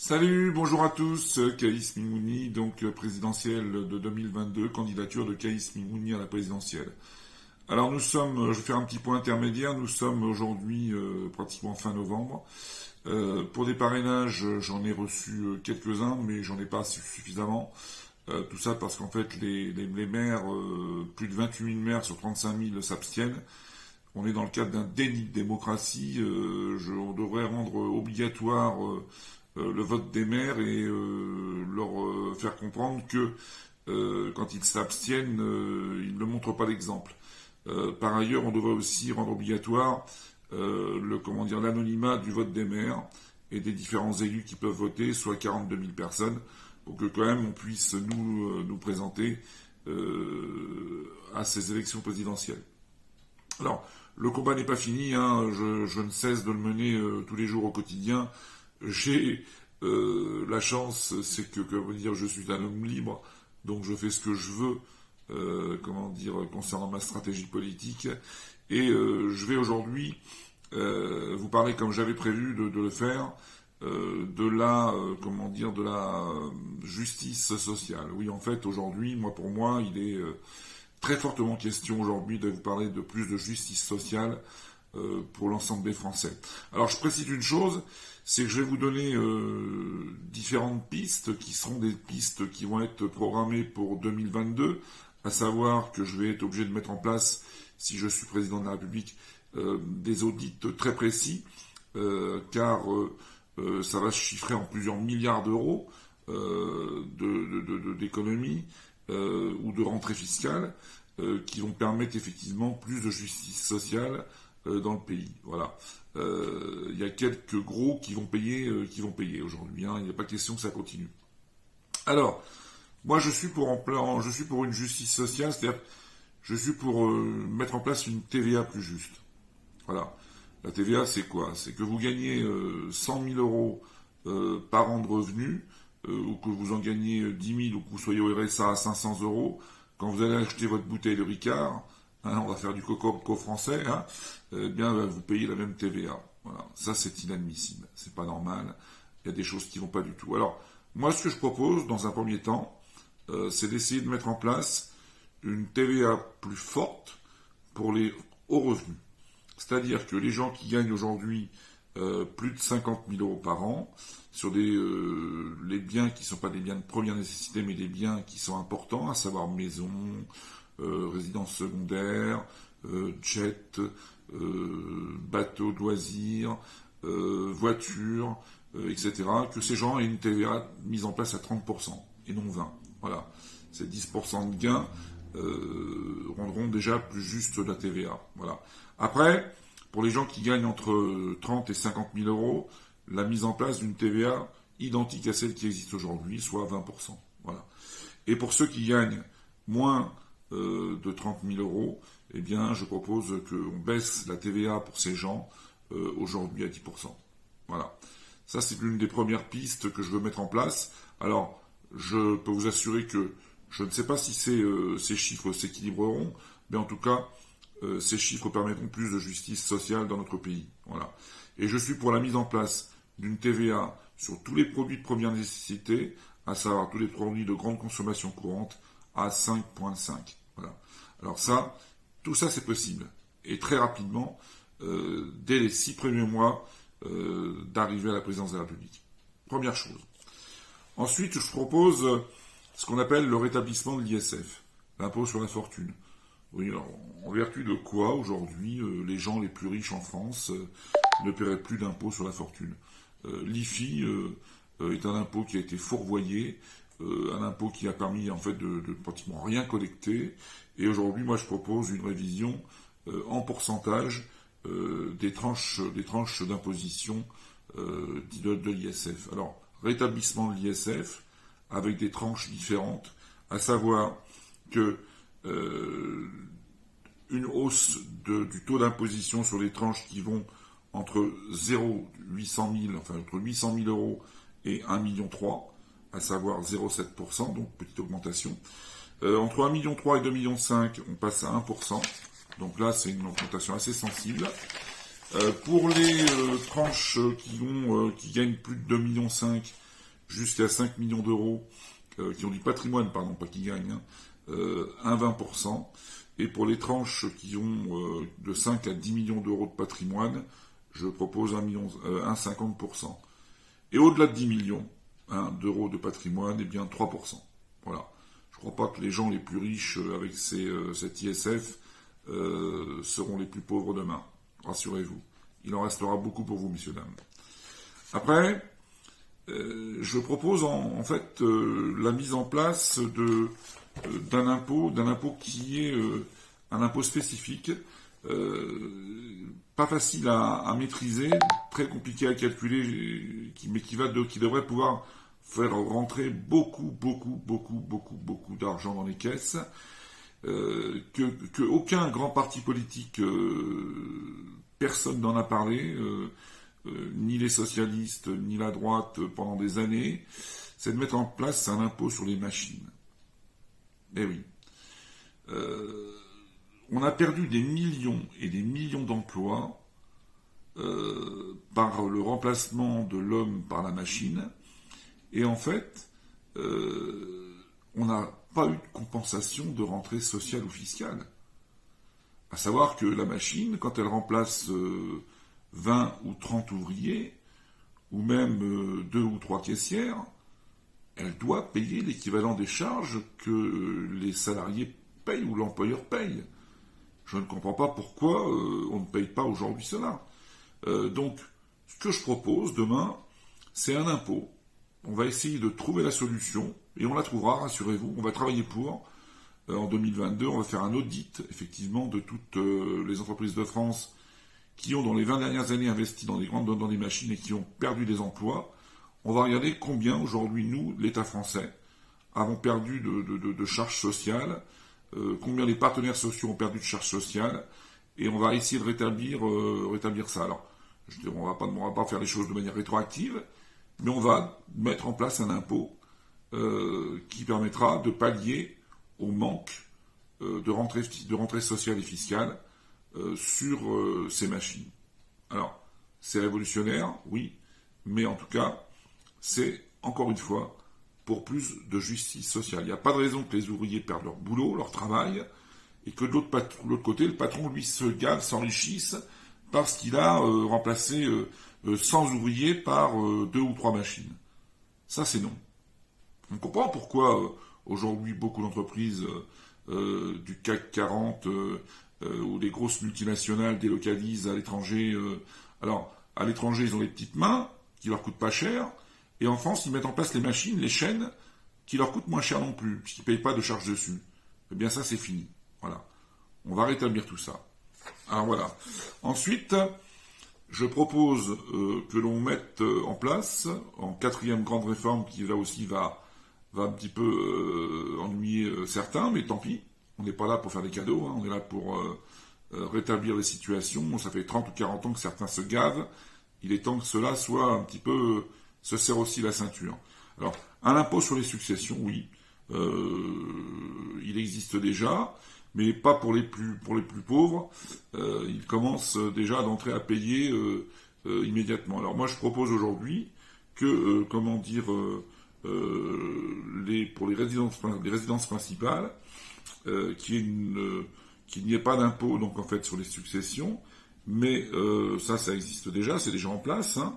Salut, bonjour à tous, Kaïs Mimouni, donc présidentielle de 2022, candidature de Kaïs Mimouni à la présidentielle. Alors je vais faire un petit point intermédiaire, nous sommes aujourd'hui pratiquement fin novembre. Pour des parrainages, j'en ai reçu quelques-uns, mais j'en ai pas suffisamment. Tout ça parce qu'en fait les maires, plus de 28 000 maires sur 35 000 s'abstiennent. On est dans le cadre d'un déni de démocratie, on devrait rendre obligatoire le vote des maires et leur faire comprendre que quand ils s'abstiennent, ils ne montrent pas l'exemple. Par ailleurs, on devrait aussi rendre obligatoire l'anonymat du vote des maires et des différents élus qui peuvent voter, soit 42 000 personnes, pour que quand même on puisse nous présenter à ces élections présidentielles. Alors, le combat n'est pas fini, hein, je ne cesse de le mener tous les jours au quotidien. J'ai la chance, c'est que, je suis un homme libre, donc je fais ce que je veux, concernant ma stratégie politique. Et je vais aujourd'hui vous parler, comme j'avais prévu de le faire, de la justice sociale. Oui, en fait, aujourd'hui, pour moi, il est très fortement question aujourd'hui de vous parler de plus de justice sociale pour l'ensemble des Français. Alors je précise une chose, c'est que je vais vous donner différentes pistes qui seront des pistes qui vont être programmées pour 2022, à savoir que je vais être obligé de mettre en place, si je suis président de la République, des audits très précis, car ça va se chiffrer en plusieurs milliards d'euros d'économies ou de rentrées fiscales qui vont permettre effectivement plus de justice sociale dans le pays. Voilà. Il y a quelques gros qui vont payer aujourd'hui. Hein. Il n'est pas question que ça continue. Alors, moi je suis pour une justice sociale, c'est-à-dire je suis pour mettre en place une TVA plus juste. Voilà. La TVA, c'est quoi? C'est que vous gagnez 100 000 euros par an de revenus, ou que vous en gagnez 10 000 ou que vous soyez au RSA à 500 euros, quand vous allez acheter votre bouteille de Ricard, hein, on va faire du coco français, hein, vous payez la même TVA. Voilà. Ça, c'est inadmissible. C'est pas normal. Il y a des choses qui vont pas du tout. Alors, moi, ce que je propose, dans un premier temps, c'est d'essayer de mettre en place une TVA plus forte pour les hauts revenus. C'est-à-dire que les gens qui gagnent aujourd'hui plus de 50 000 euros par an, sur les biens qui ne sont pas des biens de première nécessité, mais des biens qui sont importants, à savoir maison, résidence secondaire, jet, bateau de loisirs, voiture, etc., que ces gens aient une TVA mise en place à 30% et non 20%. Voilà. Ces 10% de gains rendront déjà plus juste la TVA. Voilà. Après, pour les gens qui gagnent entre 30 et 50 000 euros, la mise en place d'une TVA identique à celle qui existe aujourd'hui, soit 20%. Voilà. Et pour ceux qui gagnent moins de 30 000 euros, eh bien, je propose qu'on baisse la TVA pour ces gens aujourd'hui à 10%. Voilà. Ça, c'est l'une des premières pistes que je veux mettre en place. Alors, je peux vous assurer que je ne sais pas si ces chiffres s'équilibreront, mais en tout cas, ces chiffres permettront plus de justice sociale dans notre pays. Voilà. Et je suis pour la mise en place d'une TVA sur tous les produits de première nécessité, à savoir tous les produits de grande consommation courante, à 5,5. Voilà. Alors tout ça c'est possible. Et très rapidement, dès les 6 premiers mois d'arriver à la présidence de la République. Première chose. Ensuite, je propose ce qu'on appelle le rétablissement de l'ISF, l'impôt sur la fortune. Oui, alors, en vertu de quoi, aujourd'hui, les gens les plus riches en France ne paieraient plus d'impôt sur la fortune. L'IFI est un impôt qui a été fourvoyé, un impôt qui a permis en fait de pratiquement rien collecter. Et aujourd'hui, moi, je propose une révision en pourcentage des tranches d'imposition de l'ISF. Alors, rétablissement de l'ISF avec des tranches différentes, à savoir que une hausse du taux d'imposition sur les tranches qui vont entre 800 000 euros et 1,3 million, à savoir 0,7%, donc petite augmentation. Entre 1,3 million et 2,5 millions, on passe à 1%, donc là c'est une augmentation assez sensible. Pour les tranches qui gagnent plus de 2,5 millions, jusqu'à 5 millions d'euros, qui ont du patrimoine, pardon, pas qui gagnent, hein, un 20%. Et pour les tranches qui ont de 5 à 10 millions d'euros de patrimoine, je propose un 50%. Et au-delà de 10 millions d'euros de patrimoine, eh bien 3%. Voilà. Je ne crois pas que les gens les plus riches avec cet ISF seront les plus pauvres demain. Rassurez-vous. Il en restera beaucoup pour vous, messieurs, dames. Après, je propose en fait la mise en place d'un impôt qui est un impôt spécifique, pas facile à maîtriser, très compliqué à calculer, mais qui devrait pouvoir faire rentrer beaucoup d'argent dans les caisses, que aucun grand parti politique, personne n'en a parlé, ni les socialistes, ni la droite pendant des années, c'est de mettre en place un impôt sur les machines. Eh oui. On a perdu des millions et des millions d'emplois par le remplacement de l'homme par la machine. Et en fait, on n'a pas eu de compensation de rentrée sociale ou fiscale. À savoir que la machine, quand elle remplace 20 ou 30 ouvriers, ou même 2 ou 3 caissières, elle doit payer l'équivalent des charges que les salariés payent ou l'employeur paye. Je ne comprends pas pourquoi on ne paye pas aujourd'hui cela. Donc, ce que je propose demain, c'est un impôt. On va essayer de trouver la solution, et on la trouvera, rassurez-vous, on va travailler pour. En 2022, on va faire un audit, effectivement, de toutes les entreprises de France qui ont, dans les 20 dernières années, investi dans des machines et qui ont perdu des emplois. On va regarder combien, aujourd'hui, nous, l'État français, avons perdu de charges sociales, combien les partenaires sociaux ont perdu de charges sociales, et on va essayer de rétablir ça. Alors, on va pas faire les choses de manière rétroactive, mais on va mettre en place un impôt qui permettra de pallier au manque de rentrée sociale et fiscale sur ces machines. Alors, c'est révolutionnaire, oui, mais en tout cas, c'est, encore une fois, pour plus de justice sociale. Il n'y a pas de raison que les ouvriers perdent leur boulot, leur travail, et que de l'autre côté, le patron, lui, se gave, s'enrichisse, parce qu'il a remplacé 100 ouvriers par 2 ou 3 machines. Ça, c'est non. On comprend pourquoi, aujourd'hui, beaucoup d'entreprises du CAC 40 ou des grosses multinationales délocalisent à l'étranger. Alors, à l'étranger, ils ont les petites mains, qui leur coûtent pas cher, et en France, ils mettent en place les machines, les chaînes, qui leur coûtent moins cher non plus, puisqu'ils ne payent pas de charges dessus. Eh bien, ça, c'est fini. Voilà. On va rétablir tout ça. Alors, voilà. Ensuite, je propose que l'on mette en place, en 4e grande réforme, qui là aussi va un petit peu ennuyer certains, mais tant pis. On n'est pas là pour faire des cadeaux, hein, on est là pour rétablir les situations. Ça fait 30 ou 40 ans que certains se gavent. Il est temps que cela soit un petit peu... se serre aussi la ceinture. Alors, un impôt sur les successions, oui. Il existe déjà, mais pas pour les plus pauvres. Il commence déjà d'entrer à payer immédiatement. Alors moi, je propose aujourd'hui que, pour les résidences principales, qu'il n'y ait pas d'impôt, donc en fait, sur les successions, mais ça existe déjà, c'est déjà en place, hein,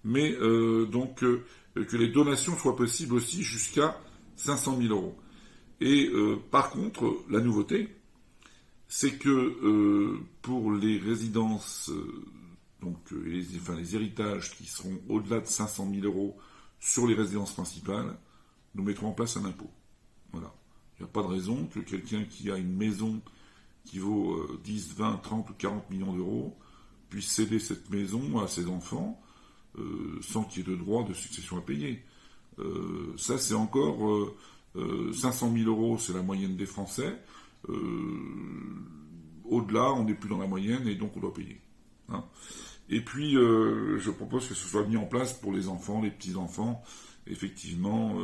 mais que les donations soient possibles aussi jusqu'à 500 000 euros. Et par contre, la nouveauté, c'est que pour les résidences, les héritages qui seront au-delà de 500 000 euros sur les résidences principales, nous mettrons en place un impôt. Voilà. Il n'y a pas de raison que quelqu'un qui a une maison qui vaut 10, 20, 30 ou 40 millions d'euros puisse céder cette maison à ses enfants sans qu'il y ait de droit de succession à payer. Ça, c'est encore 500 000 euros, c'est la moyenne des Français. Au-delà, on n'est plus dans la moyenne et donc on doit payer. Hein. Et puis, je propose que ce soit mis en place pour les enfants, les petits-enfants, effectivement,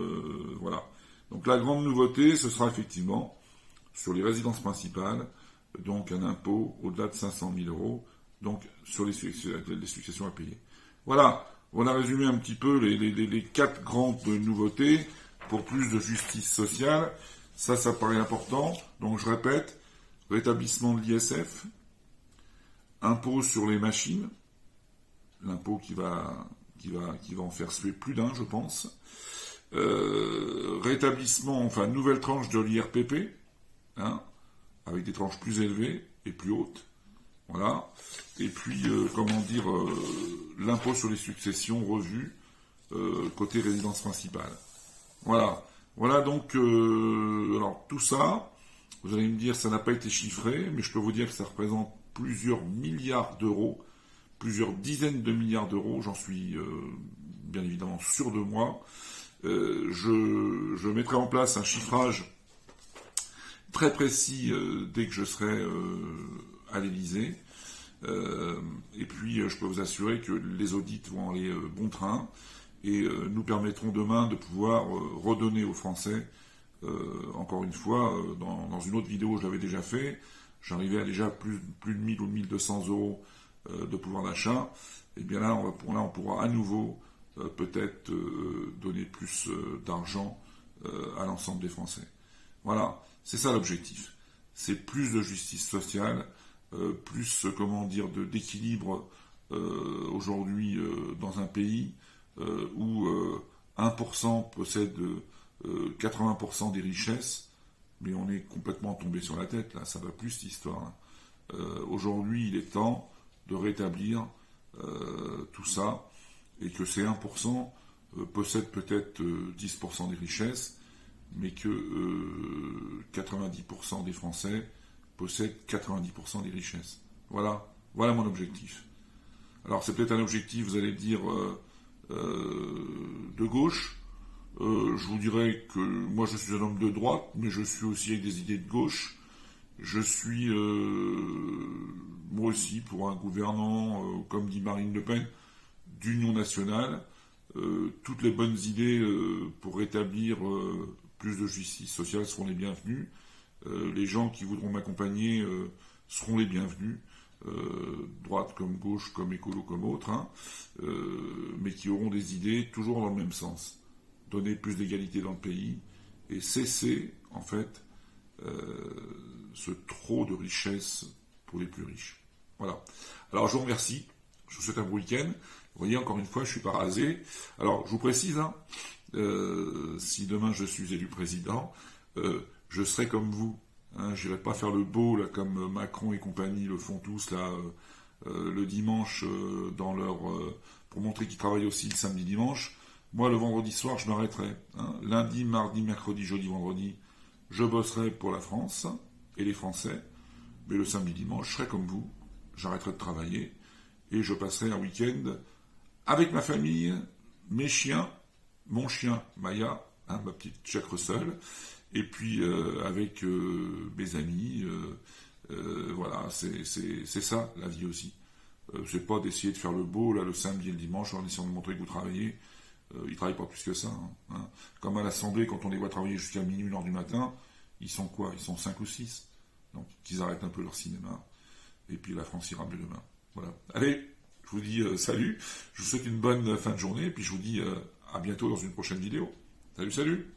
voilà. Donc la grande nouveauté, ce sera effectivement sur les résidences principales, donc un impôt au-delà de 500 000 euros, donc sur les successions à payer. Voilà, on a résumé un petit peu les 4 grandes nouveautés pour plus de justice sociale. Ça paraît important. Donc je répète, rétablissement de l'ISF, impôt sur les machines, l'impôt qui va en faire suer plus d'un, je pense. Rétablissement, enfin nouvelle tranche de l'IRPP, hein, avec des tranches plus élevées et plus hautes. Voilà. Et puis, l'impôt sur les successions revu côté résidence principale. Voilà. Voilà donc, alors tout ça, vous allez me dire, ça n'a pas été chiffré, mais je peux vous dire que ça représente plusieurs milliards d'euros, plusieurs dizaines de milliards d'euros, j'en suis bien évidemment sûr de moi. Je mettrai en place un chiffrage très précis dès que je serai à l'Élysée. Et puis, je peux vous assurer que les audits vont aller bon train et nous permettront demain de pouvoir redonner aux Français, encore une fois, dans une autre vidéo, je l'avais déjà fait, j'arrivais à déjà plus de 1000 ou 1200 euros de pouvoir d'achat. Et bien là, on pourra à nouveau peut-être donner plus d'argent à l'ensemble des Français. Voilà, c'est ça l'objectif. C'est plus de justice sociale, plus, d'équilibre aujourd'hui dans un pays où 1% possède 80% des richesses, mais on est complètement tombé sur la tête, là, ça va plus cette histoire. Aujourd'hui, il est temps de rétablir tout ça, et que ces 1% possèdent peut-être 10% des richesses, mais que 90% des Français possèdent 90% des richesses. Voilà mon objectif. Alors c'est peut-être un objectif, vous allez dire, de gauche. Je vous dirais que moi je suis un homme de droite, mais je suis aussi avec des idées de gauche. Je suis moi aussi pour un gouvernement, comme dit Marine Le Pen, d'union nationale. Toutes les bonnes idées pour rétablir plus de justice sociale seront les bienvenues. Les gens qui voudront m'accompagner seront les bienvenus, droite comme gauche, comme écolo comme autre, hein, mais qui auront des idées toujours dans le même sens. Donner plus d'égalité dans le pays et cesser, en fait, ce trop de richesse pour les plus riches. Voilà. Alors je vous remercie, je vous souhaite un bon week-end. Vous voyez, encore une fois, je ne suis pas rasé. Alors, je vous précise, hein, si demain je suis élu président, je serai comme vous. Hein, je n'irai pas faire le beau, là, comme Macron et compagnie le font tous, là, le dimanche, pour montrer qu'ils travaillent aussi le samedi dimanche. Moi, le vendredi soir, je m'arrêterai. Hein. Lundi, mardi, mercredi, jeudi, vendredi, je bosserai pour la France et les Français. Mais le samedi dimanche, je serai comme vous. J'arrêterai de travailler et je passerai un week-end avec ma famille, mes chiens, mon chien Maya, hein, ma petite Jack Russell, et puis avec mes amis. Voilà, c'est ça la vie aussi. C'est pas d'essayer de faire le beau là, le samedi et le dimanche en essayant de montrer que vous travaillez. Ils ne travaillent pas plus que ça. Hein. Comme à l'Assemblée, quand on les voit travailler jusqu'à minuit, 1h du matin, ils sont quoi? Ils sont 5 ou 6. Donc qu'ils arrêtent un peu leur cinéma. Et puis la France ira mieux demain. Voilà. Allez, je vous dis salut. Je vous souhaite une bonne fin de journée. Et puis je vous dis à bientôt dans une prochaine vidéo. Salut, salut!